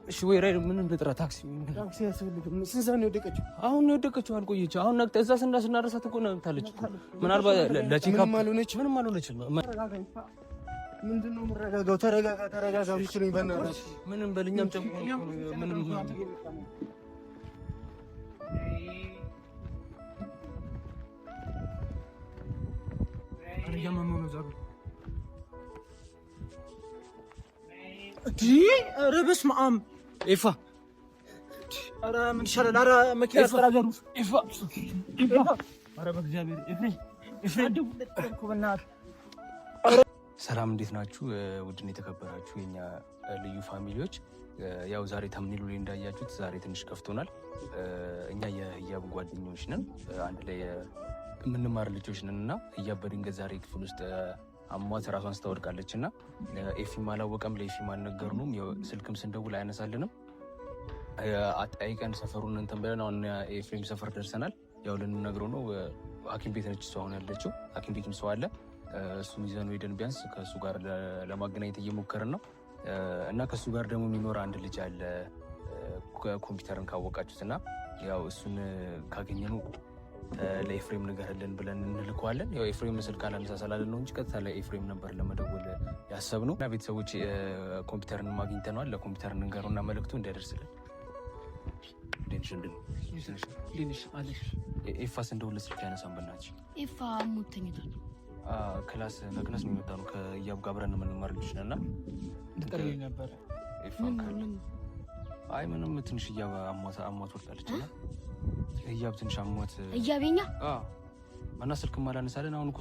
እሺ ወይ ራይድ ምን እንደጥራ ታክሲ ያስፈልግም። ስንት ሰዓት ነው የወደቀችው? አሁን ነው የወደቀችው። አልቆየችም። አሁን ነቅታ እዛ ስናረሳት እኮ ነቅታለች። ምናልባት ለቼክአፕ ምንም አልሆነችም። ምንድን ነው የምረጋጋው? ተረጋጋ ብትሉኝ በእናትህ ምንም በልኛም ጨምቆ ምንም እያመመው ነው ዛሬ። ኧረ በስመ አብ ኤፋ፣ ኧረ ምን ይሻላል? ኧረ መኪና አስተራገሩ። ኤፋ፣ ኧረ በእግዚአብሔር ኤፍ ሰላም፣ እንዴት ናችሁ? ውድን የተከበራችሁ የኛ ልዩ ፋሚሊዎች፣ ያው ዛሬ ተምኔሉ ላይ እንዳያችሁት ዛሬ ትንሽ ከፍቶናል። እኛ የህያብ ጓደኞች ነን፣ አንድ ላይ የምንማር ልጆች ነን እና ህያብ በድንገት ዛሬ ክፍል ውስጥ አሟት ራሷን ስታወድቃለች እና ኤፊም አላወቀም፣ ለኤፊም አልነገርነውም። ስልክም ስንደውል አያነሳልንም። አጠያይቀን ሰፈሩን እንትን ብለን አሁን ኤፍሬም ሰፈር ደርሰናል። ያው ልንነግረው ነው። ሐኪም ቤት ነች እሷ አሁን ያለችው። ሐኪም ቤትም ሰው አለ። እሱን ይዘን ሄደን ቢያንስ ከእሱ ጋር ለማገናኘት እየሞከርን ነው እና ከእሱ ጋር ደግሞ የሚኖር አንድ ልጅ አለ ኮምፒውተርን ካወቃችሁት እና ያው እሱን ካገኘነው ለኤፍሬም ንገርልን ብለን እንልከዋለን። ያው ኤፍሬም ስልክ አላነሳ ስላለን ነው እንጂ ቀጥታ ለኤፍሬም ነበር ለመደወል ያሰብነው እና ቤተሰቦች ኮምፒውተርን አግኝተነዋል። ለኮምፒውተር እንንገረውና መልእክቱ እንዳይደርስልን ኤፋስ እንደውለ ስልክ ያነሳን በናች ኤፋ ሞተኝታል። ክላስ መቅነስ ነው የመጣ ነው ከህያብ ጋር አብረን የምንማር ልጆች ነን እና ተቀርበኝ ነበር። አይ ምንም ትንሽ ህያብ አሟት ወድቃለች እና ህያብ ትንሽ አሟት ህያቤኛ እና ስልክም አላነሳለን። አሁን እኮ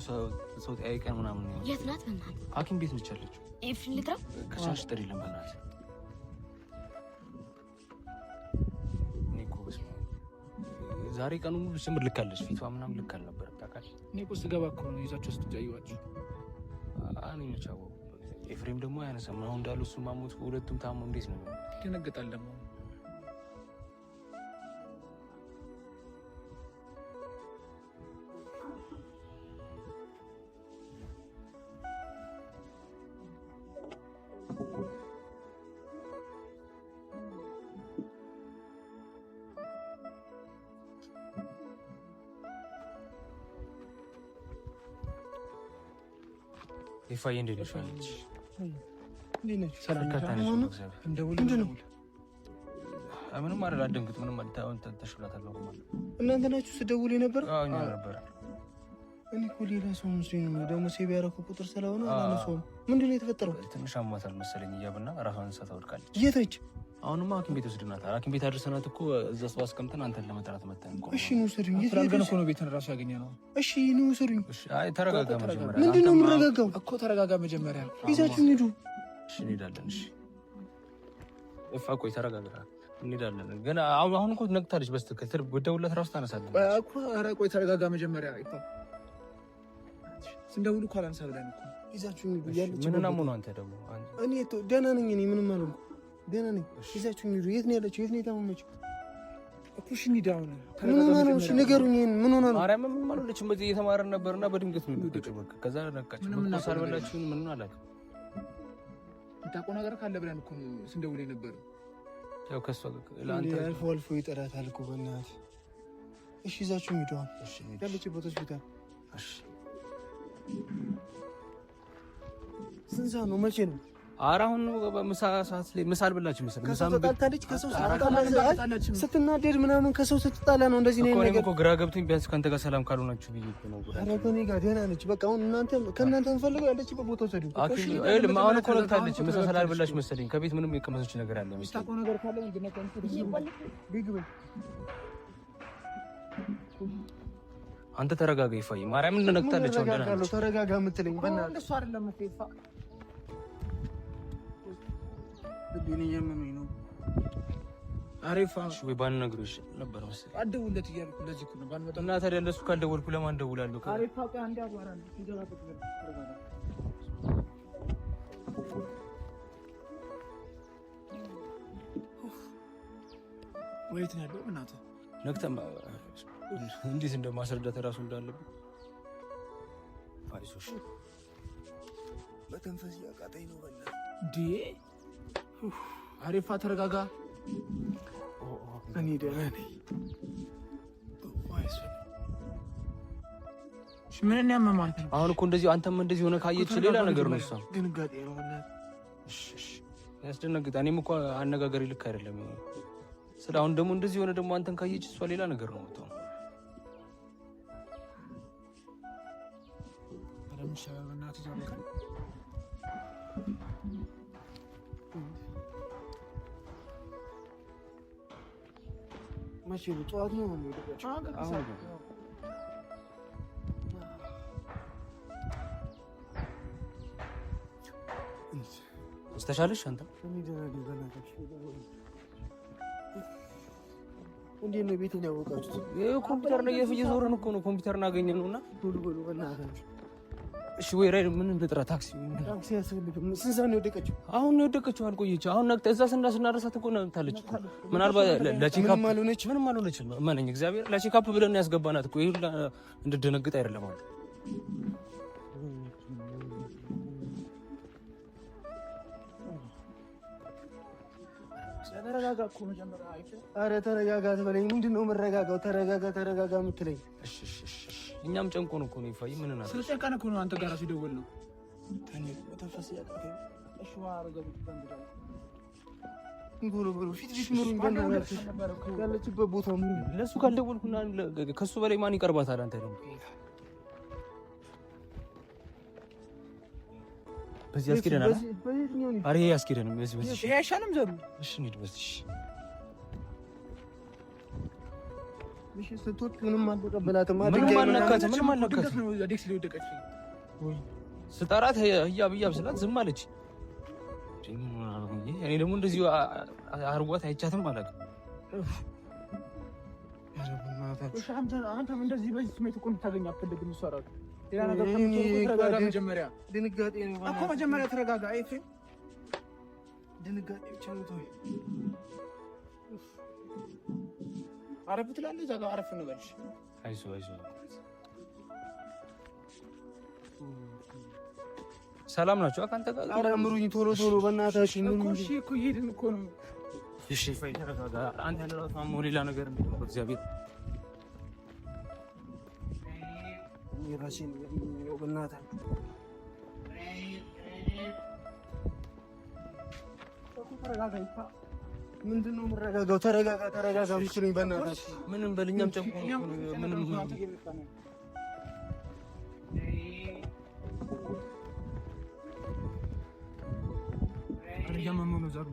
ሰው ጠያይቀን ምናምን ነው። የት ናት? በእናትህ ሐኪም ቤት ነች ያለችው። ኤፍሬም ልጥራው ከቻልሽ ጥሪልን በእናትህ። ዛሬ ቀኑ ሙሉ ስምር ልካለች። ፊቷ ምናምን ልክ አልነበረም ታውቃለህ። እኔ እኮ ስገባ እኮ ነው ይዛቸው ስትጃዩዋችሁ። እኔ መች አወኩ። ኤፍሬም ደግሞ አያነሳም። አሁን እንዳሉ እሱ ማሞት ሁለቱም ታሞ እንዴት ነው ይደነግጣል ደግሞ። ኤፋዬ እንዴት ነሽ? አለች። እንዴት ነሽ? ሰላም ካታነሽ ነው እግዚአብሔር። ምንድነው? ምንም አይደል። አትደንግጥ። ምንም አልታውን ተሽሏታል ነው ማለት። እናንተ ናችሁ ስደውል የነበር? አዎ እኛ ነበር። እኔ እኮ ሌላ ሰው መስሎኝ ነው። ደግሞ ሴቭ ያደረኩት ቁጥር ስለሆነ አላነሳውም። ምንድነው የተፈጠረው? ትንሽ አሟታል መሰለኝ ህያብና ራሷን እንስሳ ታወድቃለች። የት ነች? አሁንማ ሐኪም ቤት ወስድናታል። ሐኪም ቤት አድርሰናት እኮ እዛ ሰው አስቀምጠን አንተን ለመጥራት መጣን እኮ። እሺ ነው ወሰዱኝ። የት አድርገን እኮ ነው ቤትን ራሱ ያገኘነው። እሺ ነው ወሰዱኝ። እሺ አይ ተረጋጋ መጀመሪያ። ምንድነው የምረጋጋው እኮ? ተረጋጋ መጀመሪያ። ይዛችሁን ሂዱ። እሺ እንሄዳለን። እሺ ኤፋ ቆይ ተረጋጋ። እንሄዳለን ግን አሁን እኮ ነግታለች። በስተከተር ወደውላት ራሱ ታነሳለች እኮ። ኧረ ቆይ ተረጋጋ መጀመሪያ። ኤፋ ስንደውል እኮ አላነሳ ብለን እኮ ይዛችሁን ሂዱ። ያለች ምን ነው አንተ ደግሞ? እኔ ደህና ነኝ። እኔ ምንም አልሆንኩም። ደህና ነኝ። ይዛችሁን ሂዱ። የት ነው ያለችው? የት ነው የታመመችው? እኮ እሺ እንሂድ አሁን። ምን ሆና ነው? እሺ ንገሩኝ። ምን ሆና ነው? ማርያም ምን ማለት ነው? በዚህ እየተማረን ነበርና በድንገት ነው የወደቀችው። በቃ ከዛ ነቃች። ምን ሳልበላችሁ ምን አላውቅም። የምታውቀው ነገር ካለ ብለን እኮ ስንደውል የነበረው። ያው ከሷ ለአንተ አልፎ አልፎ ይጠራታል እኮ በእናትህ። እሺ ይዛችሁን ሂዱ። እሺ ያለችበት ሆስፒታል። እሺ ስንት ሰዓት ነው? መቼ ነው? ኧረ አሁን ምሳ ሰዓት ላይ ምሳ አልበላችም መሰለኝ። ምሳ ተጣልታለች ከሰው ስትናደድ ምናምን ከሰው ስትጣላ ነው እንደዚህ ነው ነገር እኮ ግራ ገብቶኝ ቢያንስ ከአንተ ጋር ሰላም ካልሆናችሁ ብዬ እኮ ነው። ኧረ ከእኔ ጋር ደህና ነች። በቃ አሁን ከእናንተ እንፈልገው ያለችበት ቦታ ወሰዱ። አሁን እኮ ነግታለች። ምሳ ስላልበላች መሰለኝ ከቤት ምንም የቀመሰች ነገር አለ መሰለኝ። የምታውቀው ነገር ካለ ምንድን ነው? አንተ ተረጋጋ ይፋይ። ማርያም እንደነግታለች። ተረጋጋ የምትለኝ በእናትህ እንደሱ አይደለም እኮ ይፋ። አሪፍ ወይ ባልነግርሽ ነበር መሰለኝ። አትደውልለት እያልኩ ለዚህ እኮ ነው ባልመጣ። እና ታዲያ ለእሱ ካልደወልኩ ለማን ደውላለሁ? አሪፍ አውቃ አንዴ አጓራለሁ። ይገባበት ነገር ወይት ነው ያለው? እናትህ ነግተማ እንዴት እንደማስረዳት እራሱ እንዳለብኝ። አይዞሽ በተንፈስ ያቃተኝ ነው በእናትህ እንዴ አሪፋ ተረጋጋ። እኔ ደህና ነኝ። ምን ያመማል? አሁን እኮ እንደዚህ አንተም እንደዚህ ሆነ ካየች ሌላ ነገር ነው። እሷ ድንጋጤ ነው። ያስደነግጣል። እኔም እኮ አነጋገር ልክ አይደለም። ስለ አሁን ደግሞ እንደዚህ ሆነ ደግሞ አንተን ካየች እሷ ሌላ ነገር ነው የምትሆነው። መቼ ነው? ጠዋት ነው ነው ተሻለሽ? አንተ እንዴት ነው ቤቴን ያወቃችሁት? ኮምፒውተር ላይ እየዞርን እኮ ነው። ኮምፒውተር እናገኘን ነውና ቶሎ በሉ በእናታችሁ። እሺ ወይ ራይድ ምን እንጥራ? ታክሲ ያስፈልግም። ስንት ሰዓት ነው የወደቀችው? አሁን ነው የወደቀችው። አልቆየች። አሁን ነቅታ እዛ ስናረሳት እኮ ነቅታለች። ምናልባት ለቼክአፕ ምንም አልሆነችም። ማንኛ እግዚአብሔር ለቼክአፕ ብለን ያስገባናት እኮ ይሁላ እንድደነግጥ አይደለም አለ። ተረጋጋ እኮ መጀመሪያ አይተህ። ኧረ ተረጋጋ ትበለኝ። ምንድን ነው የምረጋጋው? ተረጋጋ የምትለኝ? እሺ እኛም ጨንቆን እኮ ነው ይፋይ። ምን እናደርግ? ስለጨንቀን እኮ ነው አንተ ጋር ሲደውል ነው። ተንፈስ ያቃተኝ። እሺ አረጋጋ ተንብዳ እንጎሎ ፊት ምሩኝ። በእናትህ ያለችበት ቦታ ምሩኝ። ለሱ ካልደወልኩና ከሱ በላይ ማን ይቀርባታል? አንተ ደግሞ በዚህ አስኪደናል። አሬ አስኪደንም በዚህ ይሄ አይሻልም? ዘሩ እሺ እንሂድ በዚህ። እሺ ስትወጥ ምንም አልተቀበላትም። ምንም አልነካትም። ምንም አልነካትም። ነው ዴክስ ላይ ወደቀች። ወይ ስጠራት ህያብ ብላት ዝም አለች። እኔ ደግሞ እንደዚህ አርጓት አይቻትም አላውቅም። እሺ አንተም እንደዚህ በዚህ ስሜት እኮ እንድታገኝ አትፈልግም። እሷ እራሱ ሌላ ነገር ተረጋጋ። መጀመሪያ ድንጋጤ ነው እኮ መጀመሪያ ተረጋጋ። አይፌ ድንጋጤ ብቻ ነው። ተወው አረፍ ትላለህ። እዛ ጋር አረፍ እንበልሽ። አይዞህ ሰላም ናቸው አካንተ ጋር? ኧረ ምሩኝ ቶሎ በእናትሽ ምሩኝ። እሺ እኮ ይሄድን እኮ ነው። እሺ ፈይ ተረጋጋ። አንተ ለራሱ ማሞ ሌላ ነገር ነው በእግዚአብሔር የራሴን ነው በእናትህ ተረጋጋ። ምንድን ነው የምረጋጋው? ተረጋጋ ምስሉኝ በእናትህ። ምንም በልኛም ጨምቆ ምንም ያመመው ነው ዘሩ።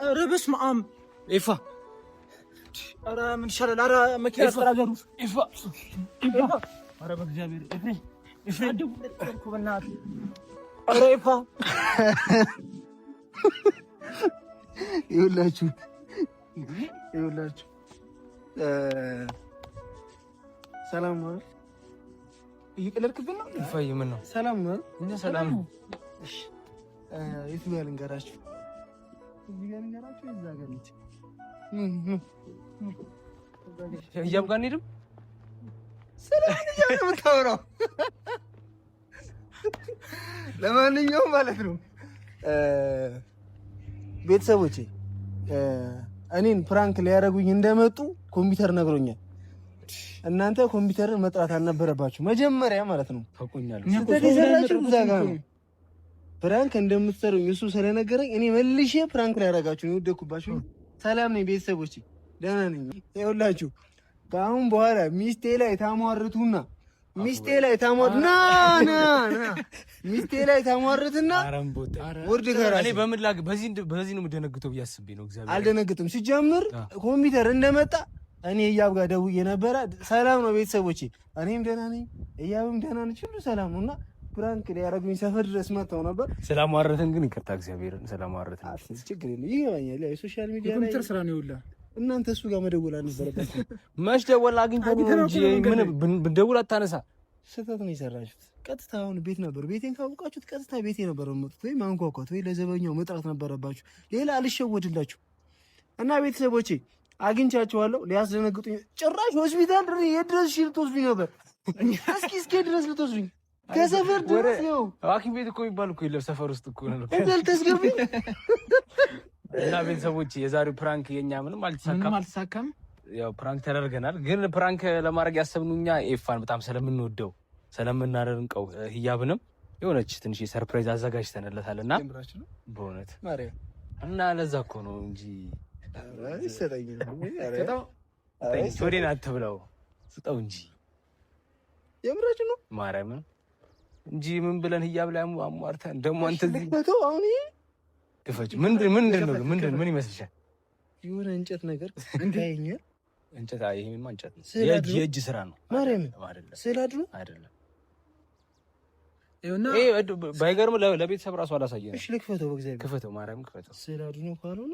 ኧረ በስመ አብ ኤፋ። ኧረ ምን ይሻላል? ኧረ መኪና ተራገሩ። ኤፋ ኧረ በእግዚአብሔር እኮ በእናትህ ኧረ ኤፋ ይኸውላችሁ ሰላም ነው። እየቀለድክብን ነው ይፋይ። ምን ነው? ሰላም ነው። እኛ ሰላም ነው። እሺ የቱ ጋር ልንገራችሁ? እዚህ ጋር ልንገራችሁ? እዛ ጋር ነች። ህያብ ጋር እንሂድም። ስለምን የምታወራው? ለማንኛውም ማለት ነው ቤተሰቦቼ እኔን ፕራንክ ሊያደርጉኝ እንደመጡ ኮምፒውተር ነግሮኛል። እናንተ ኮምፒውተርን መጥራት አልነበረባችሁ መጀመሪያ ማለት ነው። ስለተሰራችሁ እዛ ጋር ነው ፕራንክ እንደምትሰሩኝ እሱ ስለነገረኝ እኔ መልሼ ፕራንክ ሊያደርጋችሁ ነው የወደኩባችሁ። ሰላም ነኝ ቤተሰቦቼ፣ ደህና ነኝ። ይኸውላችሁ ከአሁን በኋላ ሚስቴ ላይ ታሟርቱና ሚስቴ ላይ ታሟርትና ወርድ ከራሴ እኔ በምን ላግ በዚህ ነው የምደነግጠው ብዬ አስቤ ነው። እግዚአብሔር አልደነግጥም። ሲጀምር ኮምፒውተር እንደመጣ እኔ ህያብ ጋር ደውዬ ነበረ። ሰላም ነው ቤተሰቦቼ፣ እኔም ደህና ነኝ፣ ህያብም ደህና ነች፣ ሁሉ ሰላም ነውና ፕራንክ ሊያደርጉኝ ሰፈር ድረስ መጥተው ነበር። ስላሟረትን ግን ይቅርታ፣ እግዚአብሔር ስላሟረትን ችግር የለም። ይገባኛል። የሶሻል ሚዲያ ላይ ኮምፒውተር ስራ ነው ይውላል። እናንተ እሱ ጋር መደወል አልነበረባችሁም። መች ደወል አግኝተን እንጂ ምን ብንደውል አታነሳ። ስህተት ነው የሰራችሁት። ቀጥታ አሁን ቤት ነበር። ቤቴን ካወቃችሁት ቀጥታ ቤቴ ነበር መጥቶ ወይ ማንኳኳት ወይ ለዘበኛው መጥራት ነበረባችሁ። ሌላ አልሸወድላችሁ እና ቤተሰቦቼ አግኝቻችኋለሁ። ሊያስደነግጡኝ ጭራሽ ሆስፒታል ድረስ የድረስ ልትወስዱኝ ነበር። እስኪ ድረስ ልትወስዱኝ ከሰፈር ድረስ ነው። ሐኪም ቤት እኮ የሚባል እኮ የለም ሰፈር ውስጥ እኮ ነው። እንዴት ተስገቢ እና ቤተሰቦች የዛሬው ፕራንክ የኛ ምንም አልተሳካም። ያው ፕራንክ ተደርገናል፣ ግን ፕራንክ ለማድረግ ያሰብነው እኛ ኤፋን በጣም ስለምንወደው ስለምናደንቀው ህያብንም የሆነች ትንሽ ሰርፕራይዝ አዘጋጅተንለታልና በእውነት እና ለዛ እኮ ነው እንጂ ሶዴን አትብለው ስጠው እንጂ የምራች ነው ማርያምን እንጂ ምን ብለን ህያብ ላይ አሟርተን ደግሞ አንተ እዚህ አሁን ክፈች ምን ይመስልሻል? የሆነ እንጨት ነገር እንታየኛ እንጨት ይሄማ እንጨት ነው። የእጅ ስራ ነው። ማርያም ስላድሩ አይደለም። ባይገርም ለቤተሰብ ራሱ አላሳየንም። እሺ ልክፈተው፣ በእግዚአብሔር ክፈተው፣ ማርያም ክፈተው። ስላድሩ ነው ካልሆነ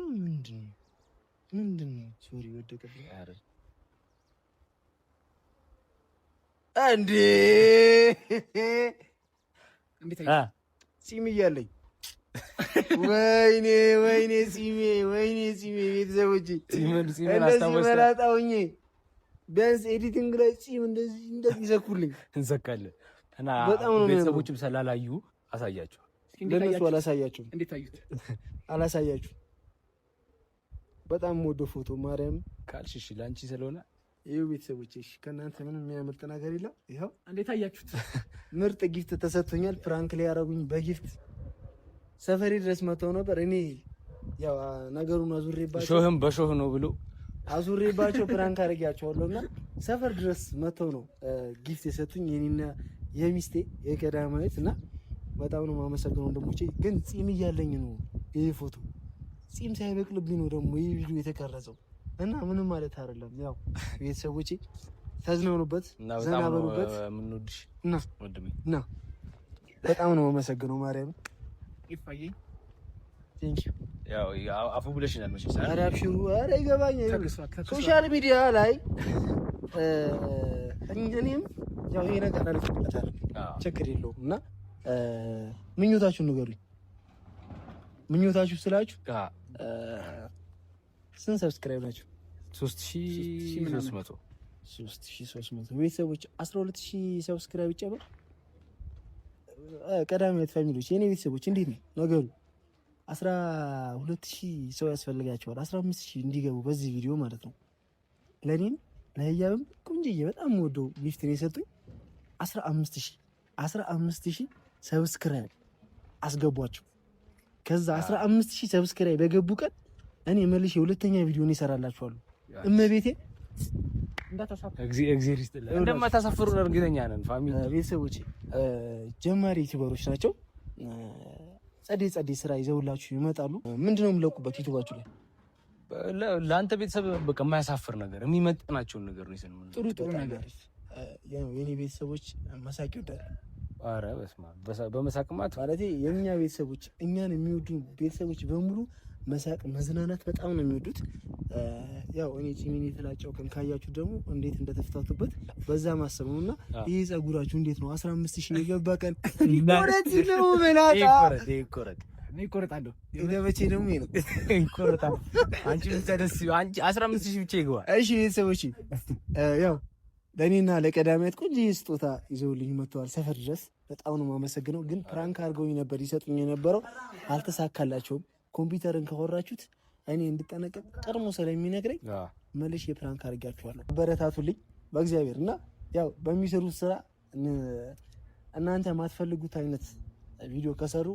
ምንድን ነው? ሶሪ ወደቀብኝ አይደል እንዴ? ፂም እያለኝ ወይኔ ፂሜ ቤተሰቦቼ እንደዚህ መላጣውኝ ቢያንስ ኤዲቲንግ ላይ ፂም እንደዚህ ይዘኩልኝ እንዘካለን። እና ቤተሰቦችም ስላላዩ አሳያቸው። ለነሱ አላሳያችሁም። እንዴት አዩት? አላሳያችሁም። በጣም ወደ ፎቶ ማርያም ካልሽ እሺ ለአንቺ ስለሆነ ይኸው ቤተሰቦቼ፣ እሺ ከእናንተ ምንም የሚያመልጥ ነገር የለም። ይኸው እንዴት አያችሁት? ምርጥ ጊፍት ተሰጥቶኛል። ፕራንክ ላይ ያደረጉኝ በጊፍት ሰፈሪ ድረስ መተው ነበር። እኔ ያው ነገሩን አዙሬባቸው ሾህም በሾህ ነው ብሎ አዙሬባቸው ፕራንክ አድርጌያቸዋለሁና ሰፈር ድረስ መተው ነው ጊፍት የሰጡኝ የኔና የሚስቴ የቀዳማዊት እና በጣም ነው የማመሰግነው ወንድሞቼ። ግን ፂም እያለኝ ነው ይሄ ፎቶ፣ ፂም ሳይበቅልብኝ ነው ደግሞ ይሄ ቪዲዮ የተቀረጸው እና ምንም ማለት አይደለም። ያው ቤተሰቦቼ ተዝናኑበት፣ ዘና በሉበት። ምንወድሽ እና ወንድሜ እና በጣም ነው የማመሰግነው ማርያም ይፋዬ ቴንክ ዩ። ያው አፉ ብለሽናል መቼም ኧረ አብሽሩ፣ ኧረ ይገባኛል። ሶሻል ሚዲያ ላይ እኔም ያው ይሄ ነገር አልፈታለሁ፣ ችግር የለውም። እና ምኞታችሁን ንገሩኝ። ምኞታችሁ ስላችሁ ስንት ሰብስክራይብ ናቸው? 3300 ቤተሰቦች 12000 ሰብስክራይብ ይጨምር። ቀዳሚት ፋሚሊዎች የኔ ቤተሰቦች እንዴት ነው ነገሩ? 12000 ሰው ያስፈልጋቸዋል 15000 እንዲገቡ በዚህ ቪዲዮ ማለት ነው። ለኔም ለህያብም ቁንጅዬ በጣም ወደው ጊፍት ነው የሰጡኝ። 15000 ሰብስክራይብ አስገቧቸው። ከዛ 15000 ሰብስክራይብ በገቡ ቀን እኔ መልሼ የሁለተኛ ቪዲዮ ነው እሰራላችኋለሁ። እመቤቴ እንደማታሳፍሩ እርግጠኛ ነን። ፋሚሊ ቤተሰቦቼ ጀማሪ ዩቲዩበሮች ናቸው። ጸዴ ስራ ይዘውላችሁ ይመጣሉ። ምንድነው የምለቁበት ዩቲዩባችሁ ላይ ለአንተ ቤተሰብ በቃ የማያሳፍር ነገር የሚመጥናቸውን ነገር ነው ይሰን ጥሩ ነገር የኔ ቤተሰቦች መሳቅ ይወዳል። ኧረ በስመ አብ በመሳቅማት ማለት የኛ ቤተሰቦች እኛን የሚወዱ ቤተሰቦች በሙሉ መሳቅ መዝናናት በጣም ነው የሚወዱት። ያው እኔ ፂሜን የተላጨው ቀን ካያችሁ ደግሞ እንዴት እንደተፈታቱበት በዛ ማሰብ ነውና ይሄ ጸጉራችሁ እንዴት ነው 15000 የገባ ቀን ወረት ነው መላጣ ይቆረጣለሁ የገበቼ ደግሞ ይሄ ነው ይቆረጣል። አንቺ ተደስ አንቺ 15000 ብቻ ይገባ። እሺ ቤተሰቦች ያው ለኔና ለቀዳሚያት ቆንጆ ስጦታ ይዘውልኝ መጥተዋል ሰፈር ድረስ። በጣም ነው የማመሰግነው። ግን ፕራንክ አድርገውኝ ነበር ይሰጡኝ የነበረው አልተሳካላቸውም። ኮምፒውተርን ከወራችሁት እኔ እንድጠነቀቅ ቀድሞ ስለሚነግረኝ መልሼ የፕራንክ አድርጋችኋለሁ። በረታቱልኝ በእግዚአብሔር እና ያው በሚሰሩት ስራ እናንተ የማትፈልጉት አይነት ቪዲዮ ከሰሩ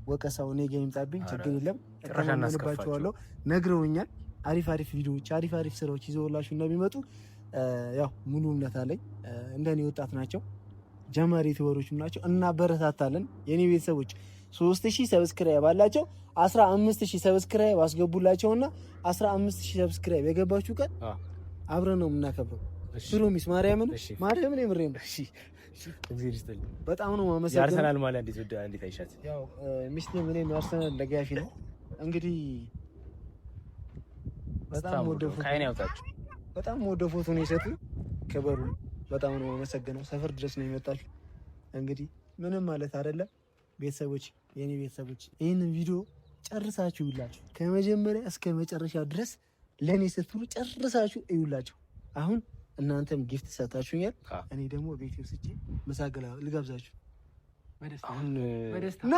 ወቀሳው እኔ ጋር ይምጣብኝ፣ ችግር የለም እተማመንባቸዋለሁ። ነግረውኛል። አሪፍ ቪዲዮዎች አሪፍ ስራዎች ይዘውላችሁ እንደሚመጡ ያው ሙሉ እምነት አለኝ። እንደኔ ወጣት ናቸው፣ ጀማሪ ዩቲዩበሮችም ናቸው እና በረታታለን። የኔ ቤተሰቦች 3000 ሰብስክራይብ አላቸው። 15000 ሰብስክራይብ አስገቡላቸውና 15000 ሰብስክራይብ የገባችሁ ቀን አብረን ነው የምናከብረው። ፕሮሚስ ማርያምን የምሬን ነው። በጣም ነው ማመሰግነው። የአርሰናል ማሊያ እንዴት አይሻት? ያው ሚስቴ ምን የአርሰናል ደጋፊ ነው። እንግዲህ በጣም ወደ ፎቶ ነው የሰጡኝ። ከበሩ በጣም ነው ማመሰግነው። ሰፈር ድረስ ነው የመጣችሁ። እንግዲህ ምንም ማለት አይደለም። ቤተሰቦች የኔ ቤተሰቦች ይህንን ቪዲዮ ጨርሳችሁ ይውላችሁ፣ ከመጀመሪያ እስከ መጨረሻ ድረስ ለእኔ ስትሉ ጨርሳችሁ እዩላችሁ። አሁን እናንተም ጊፍት ሰጣችሁኛል፣ እኔ ደግሞ ቤቴ ወስጄ ምሳ ልጋብዛችሁ። አሁን ና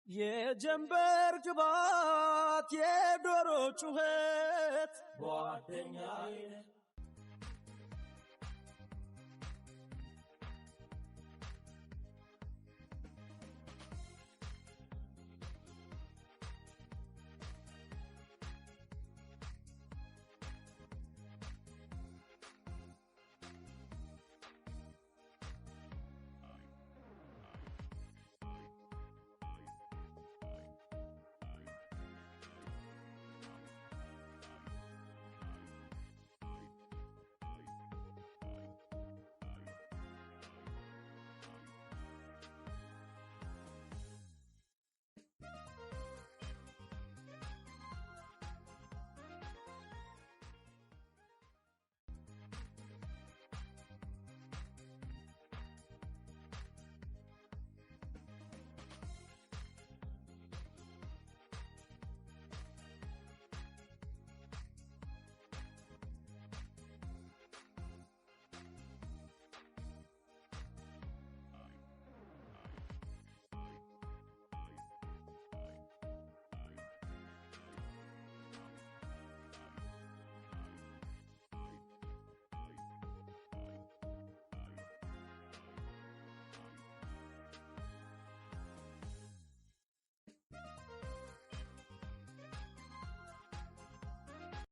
የጀንበር ግባት የዶሮ ጩኸት ጓደኛዬ